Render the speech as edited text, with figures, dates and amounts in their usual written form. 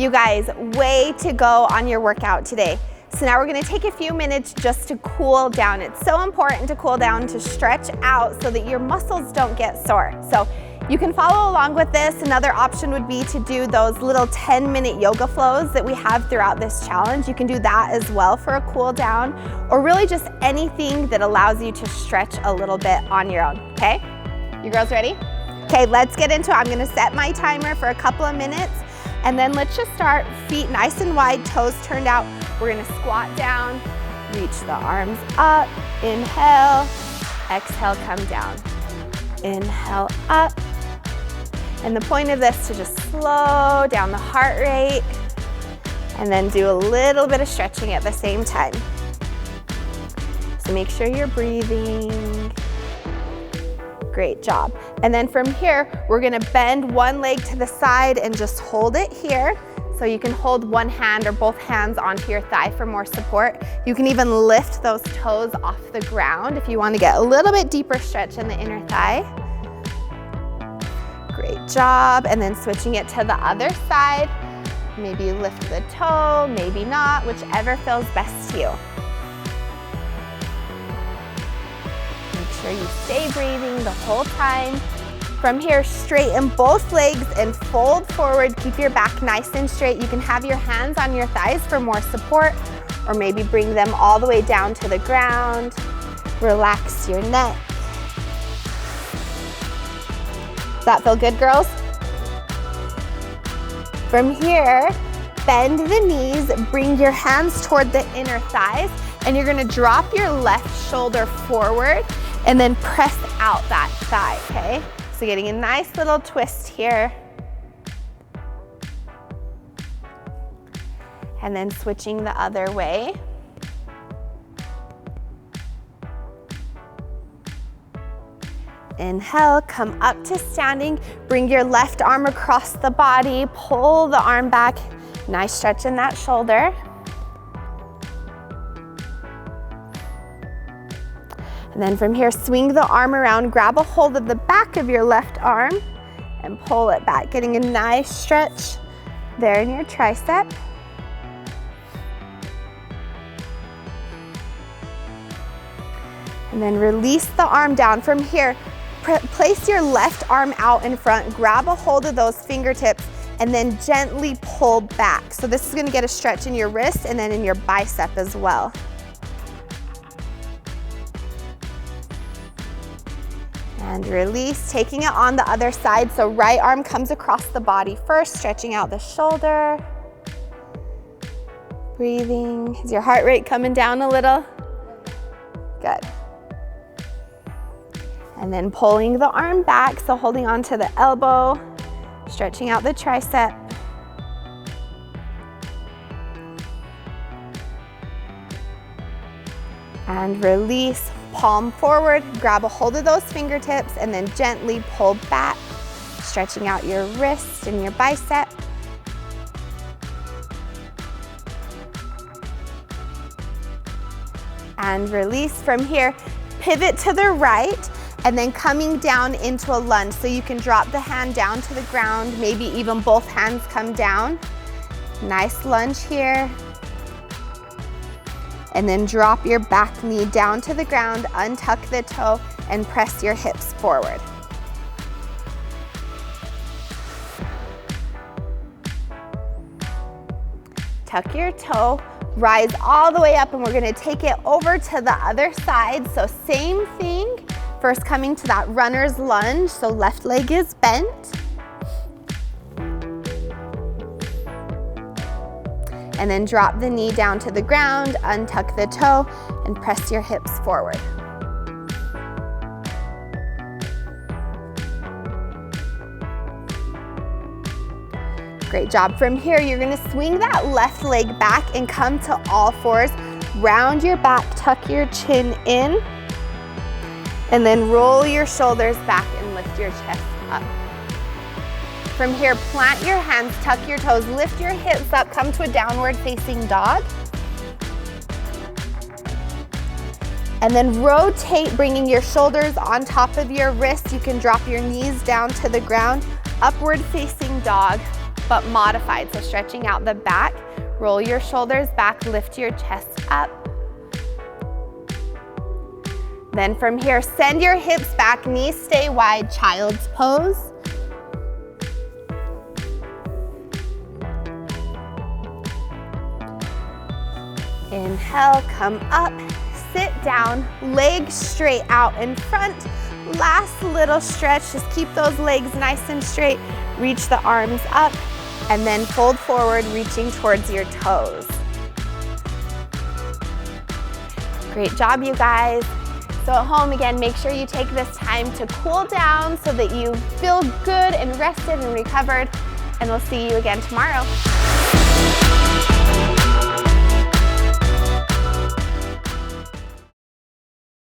You guys, way to go on your workout today. So now we're gonna take a few minutes just to cool down. It's so important to cool down, to stretch out so that your muscles don't get sore. So you can follow along with this. Another option would be to do those little 10-minute yoga flows that we have throughout this challenge. You can do that as well for a cool down, or really just anything that allows you to stretch a little bit on your own, okay? You girls ready? Okay, let's get into it. I'm gonna set my timer for a couple of minutes, and then let's just start, feet nice and wide, toes turned out. We're gonna squat down, reach the arms up, inhale, exhale, come down. Inhale up. And the point of this is to just slow down the heart rate and then do a little bit of stretching at the same time. So make sure you're breathing. Great job. And then from here, we're gonna bend one leg to the side and just hold it here. So you can hold one hand or both hands onto your thigh for more support. You can even lift those toes off the ground if you want to get a little bit deeper stretch in the inner thigh. Great job. And then switching it to the other side. Maybe lift the toe, maybe not, whichever feels best to you. Make sure you stay breathing the whole time. From here, straighten both legs and fold forward. Keep your back nice and straight. You can have your hands on your thighs for more support, or maybe bring them all the way down to the ground. Relax your neck. Does that feel good, girls? From here, bend the knees, bring your hands toward the inner thighs, and you're gonna drop your left shoulder forward and then press out that thigh, okay? So getting a nice little twist here. And then switching the other way. Inhale, come up to standing. Bring your left arm across the body. Pull the arm back. Nice stretch in that shoulder. And then from here, swing the arm around, grab a hold of the back of your left arm and pull it back, getting a nice stretch there in your tricep. And then release the arm down. From here, place your left arm out in front, grab a hold of those fingertips, and then gently pull back. So this is gonna get a stretch in your wrist and then in your bicep as well. And release, taking it on the other side. So right arm comes across the body first, stretching out the shoulder. Breathing. Is your heart rate coming down a little? Good. And then pulling the arm back, so holding on to the elbow, stretching out the tricep. And release. Palm forward, grab a hold of those fingertips, and then gently pull back, stretching out your wrist and your bicep. And release. From here, pivot to the right, and then coming down into a lunge. So you can drop the hand down to the ground, maybe even both hands come down. Nice lunge here. And then drop your back knee down to the ground, untuck the toe, and press your hips forward. Tuck your toe, rise all the way up, and we're gonna take it over to the other side. So same thing, first coming to that runner's lunge, so left leg is bent. And then drop the knee down to the ground, untuck the toe, and press your hips forward. Great job. From here, you're gonna swing that left leg back and come to all fours. Round your back, tuck your chin in, and then roll your shoulders back and lift your chest up. From here, plant your hands, tuck your toes, lift your hips up, come to a downward facing dog. And then rotate, bringing your shoulders on top of your wrists. You can drop your knees down to the ground. Upward facing dog. but modified. So stretching out the back, roll your shoulders back, lift your chest up. Then from here, send your hips back, knees stay wide, child's pose. Inhale, come up, sit down, legs straight out in front. Last little stretch, just keep those legs nice and straight. Reach the arms up, and then fold forward, reaching towards your toes. Great job, you guys. So at home, again, make sure you take this time to cool down so that you feel good and rested and recovered, and we'll see you again tomorrow.